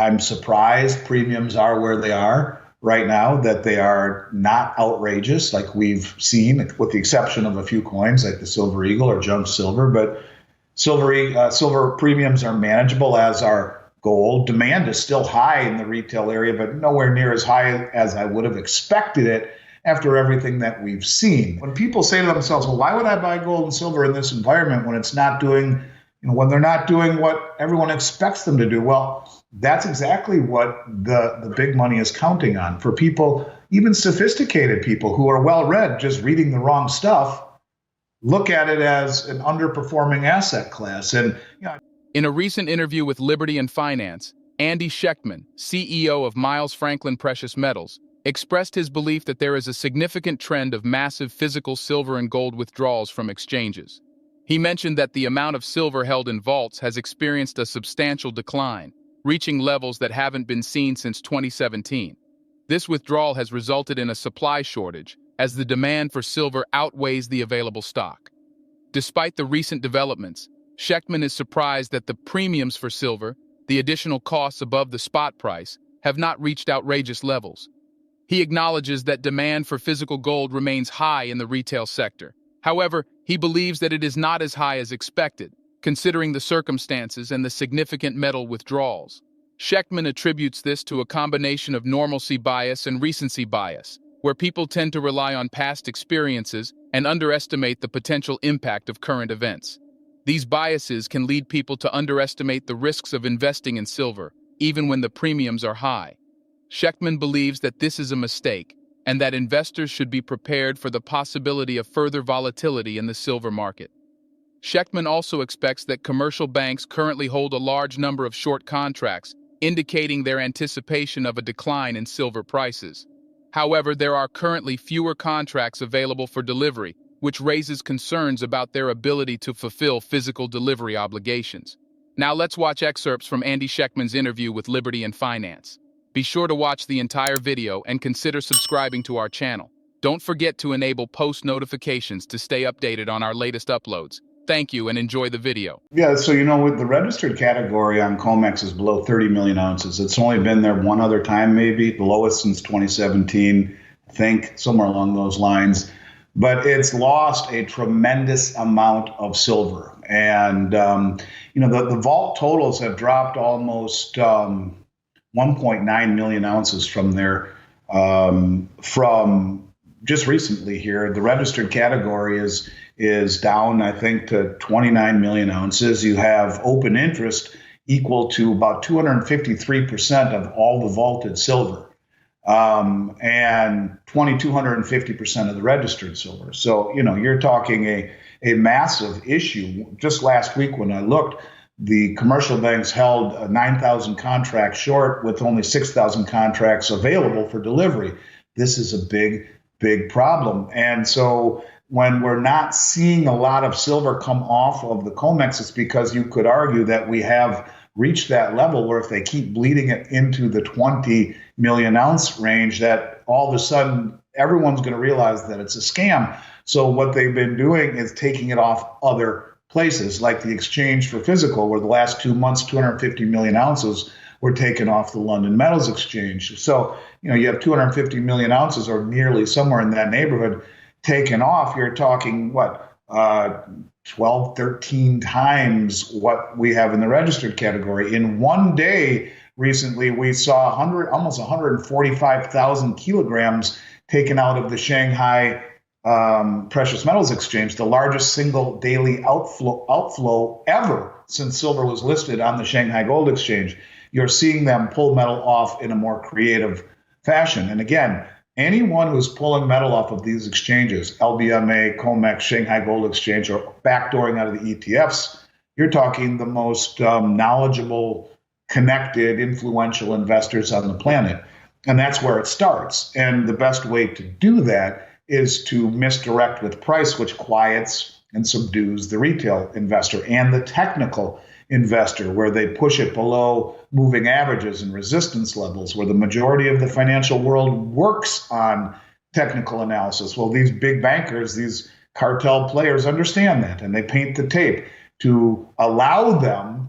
I'm surprised premiums are where they are right now, that they are not outrageous like we've seen, with the exception of a few coins like the Silver Eagle or junk silver. But silver premiums are manageable, as are gold. Demand is still high in the retail area, but nowhere near as high as I would have expected it after everything that we've seen. When people say to themselves, well, why would I buy gold and silver in this environment when it's not doing, when they're not doing what everyone expects them to do? Well, that's exactly what the big money is counting on. For people, even sophisticated people who are well read, just reading the wrong stuff, look at it as an underperforming asset class. And in a recent interview with Liberty and Finance, Andy Schectman, CEO of Miles Franklin Precious Metals, expressed his belief that there is a significant trend of massive physical silver and gold withdrawals from exchanges. He mentioned that the amount of silver held in vaults has experienced a substantial decline, reaching levels that haven't been seen since 2017. This withdrawal has resulted in a supply shortage, as the demand for silver outweighs the available stock. Despite the recent developments, Schectman is surprised that the premiums for silver, the additional costs above the spot price, have not reached outrageous levels. He acknowledges that demand for physical gold remains high in the retail sector. However, he believes that it is not as high as expected, considering the circumstances and the significant metal withdrawals. Schectman attributes this to a combination of normalcy bias and recency bias, where people tend to rely on past experiences and underestimate the potential impact of current events. These biases can lead people to underestimate the risks of investing in silver, even when the premiums are high. Schectman believes that this is a mistake, and that investors should be prepared for the possibility of further volatility in the silver market. Schectman also expects that commercial banks currently hold a large number of short contracts, indicating their anticipation of a decline in silver prices. However, there are currently fewer contracts available for delivery, which raises concerns about their ability to fulfill physical delivery obligations. Now let's watch excerpts from Andy Schectman's interview with Liberty and Finance. Be sure to watch the entire video and consider subscribing to our channel. Don't forget to enable post notifications to stay updated on our latest uploads. Thank you and enjoy the video. Yeah, so with the registered category on COMEX is below 30 million ounces. It's only been there one other time, maybe, the lowest since 2017, I think, somewhere along those lines. But it's lost a tremendous amount of silver. And, the vault totals have dropped almost 1.9 million ounces from there from just recently here. The registered category is down, I think, to 29 million ounces. You have open interest equal to about 253% of all the vaulted silver, and 2,250% of the registered silver. So, you're talking a massive issue. Just last week when I looked, the commercial banks held 9,000 contracts short with only 6,000 contracts available for delivery. This is a big, big problem. And so when we're not seeing a lot of silver come off of the COMEX, it's because you could argue that we have reached that level where if they keep bleeding it into the 20 million ounce range, that all of a sudden everyone's going to realize that it's a scam. So what they've been doing is taking it off other places, like the exchange for physical, where the last 2 months, 250 million ounces were taken off the London Metals Exchange. So, you have 250 million ounces, or nearly somewhere in that neighborhood, taken off. You're talking, 12, 13 times what we have in the registered category. In one day recently, we saw almost 145,000 kilograms taken out of the Shanghai Precious Metals Exchange, the largest single daily outflow ever since silver was listed on the Shanghai Gold Exchange. You're seeing them pull metal off in a more creative fashion. And again, anyone who's pulling metal off of these exchanges, LBMA, COMEX, Shanghai Gold Exchange, or backdooring out of the ETFs, you're talking the most knowledgeable, connected, influential investors on the planet. And that's where it starts. And the best way to do that is to misdirect with price, which quiets and subdues the retail investor and the technical investor, where they push it below moving averages and resistance levels, where the majority of the financial world works on technical analysis. Well, these big bankers, these cartel players understand that, and they paint the tape to allow them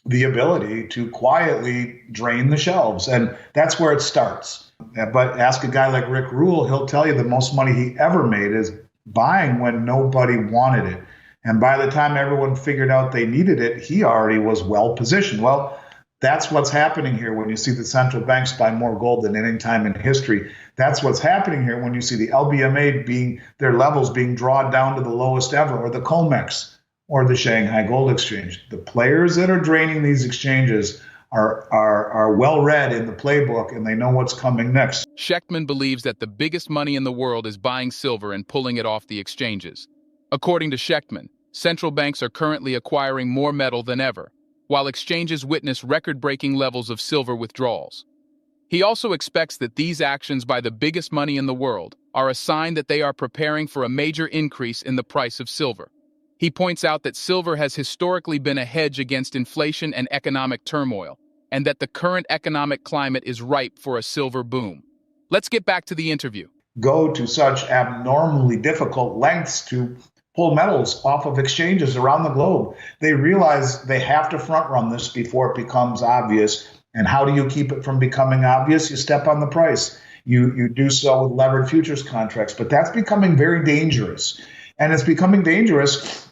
the ability to quietly drain the shelves. And that's where it starts. But ask a guy like Rick Rule, he'll tell you the most money he ever made is buying when nobody wanted it. And by the time everyone figured out they needed it, he already was well positioned. Well, that's what's happening here when you see the central banks buy more gold than any time in history. That's what's happening here when you see the LBMA their levels being drawn down to the lowest ever, or the COMEX, or the Shanghai Gold Exchange. The players that are draining these exchanges are well read in the playbook, and they know what's coming next. Schectman believes that the biggest money in the world is buying silver and pulling it off the exchanges. According to Schectman, central banks are currently acquiring more metal than ever, while exchanges witness record-breaking levels of silver withdrawals. He also expects that these actions by the biggest money in the world are a sign that they are preparing for a major increase in the price of silver. He points out that silver has historically been a hedge against inflation and economic turmoil, and that the current economic climate is ripe for a silver boom. Let's get back to the interview. Go to such abnormally difficult lengths to pull metals off of exchanges around the globe. They realize they have to front run this before it becomes obvious. And how do you keep it from becoming obvious? You step on the price. You do so with levered futures contracts, but that's becoming very dangerous. And it's becoming dangerous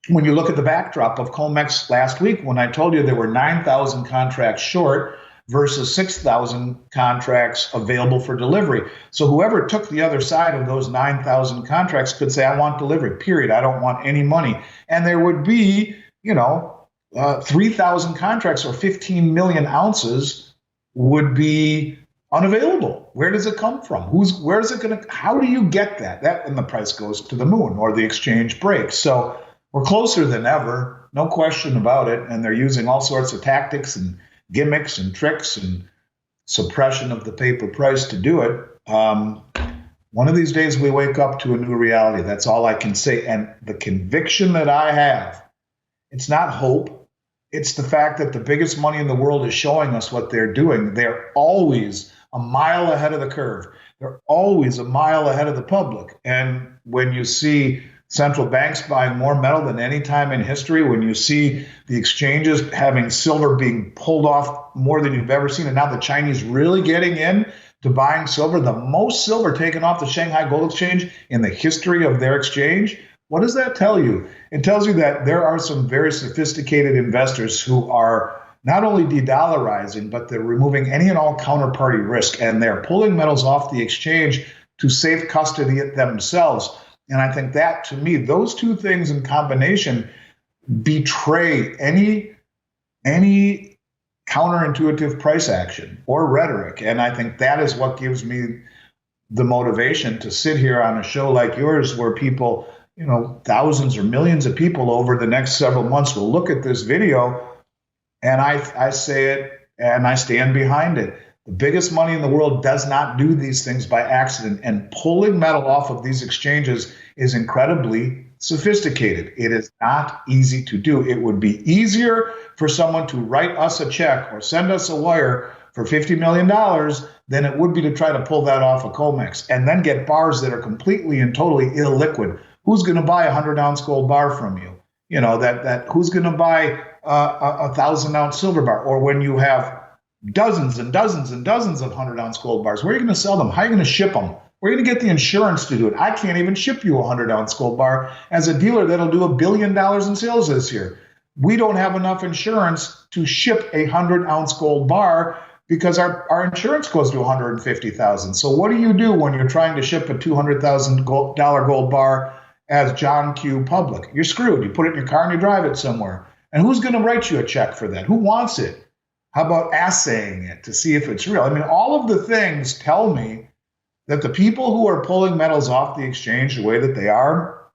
when you look at the backdrop of COMEX last week, when I told you there were 9,000 contracts short versus 6,000 contracts available for delivery. So whoever took the other side of those 9,000 contracts could say, I want delivery, period. I don't want any money. And there would be, 3,000 contracts or 15 million ounces would be unavailable. Where does it come from? Where is it going to, how do you get that? And the price goes to the moon or the exchange breaks. So we're closer than ever, no question about it. And they're using all sorts of tactics and gimmicks and tricks and suppression of the paper price to do it. One of these days we wake up to a new reality. That's all I can say. And the conviction that I have, it's not hope. It's the fact that the biggest money in the world is showing us what they're doing. They're always a mile ahead of the curve. They're always a mile ahead of the public. And when you see central banks buying more metal than any time in history, when you see the exchanges having silver being pulled off more than you've ever seen, and now the Chinese really getting in to buying silver, the most silver taken off the Shanghai Gold Exchange in the history of their exchange, what does that tell you? It tells you that there are some very sophisticated investors who are not only de-dollarizing, but they're removing any and all counterparty risk, and they're pulling metals off the exchange to safe custody it themselves. And I think that, to me, those two things in combination betray any counterintuitive price action or rhetoric. And I think that is what gives me the motivation to sit here on a show like yours where people, thousands or millions of people over the next several months will look at this video, and I say it and I stand behind it. The biggest money in the world does not do these things by accident, and pulling metal off of these exchanges is incredibly sophisticated. It is not easy to do. It would be easier for someone to write us a check or send us a wire for $50 million than it would be to try to pull that off of COMEX and then get bars that are completely and totally illiquid. Who's going to buy a 100-ounce gold bar from you? Who's going to buy a 1,000-ounce silver bar? Or when you have dozens and dozens and dozens of 100-ounce gold bars, where are you going to sell them? How are you going to ship them? Where are you going to get the insurance to do it? I can't even ship you a 100-ounce gold bar as a dealer that'll do $1 billion in sales this year. We don't have enough insurance to ship a 100-ounce gold bar because our insurance goes to $150,000. So what do you do when you're trying to ship a $200,000 gold bar as John Q. Public? You're screwed. You put it in your car and you drive it somewhere. And who's going to write you a check for that? Who wants it? How about assaying it to see if it's real? I mean, all of the things tell me that the people who are pulling metals off the exchange the way that they are,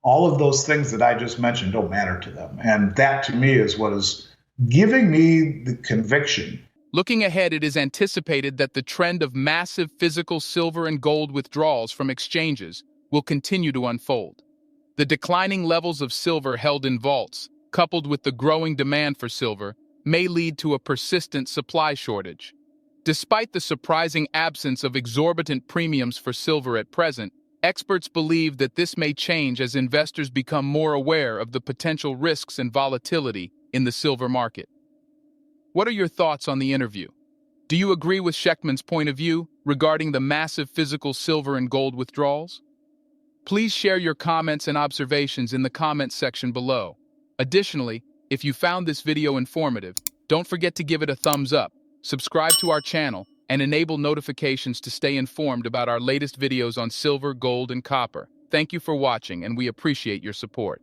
all of those things that I just mentioned don't matter to them. And that, to me, is what is giving me the conviction. Looking ahead, it is anticipated that the trend of massive physical silver and gold withdrawals from exchanges will continue to unfold. The declining levels of silver held in vaults, coupled with the growing demand for silver, may lead to a persistent supply shortage. Despite the surprising absence of exorbitant premiums for silver at present, experts believe that this may change as investors become more aware of the potential risks and volatility in the silver market. What are your thoughts on the interview? Do you agree with Schectman's point of view regarding the massive physical silver and gold withdrawals? Please share your comments and observations in the comments section below. Additionally, if you found this video informative, don't forget to give it a thumbs up, subscribe to our channel, and enable notifications to stay informed about our latest videos on silver, gold, and copper. Thank you for watching, and we appreciate your support.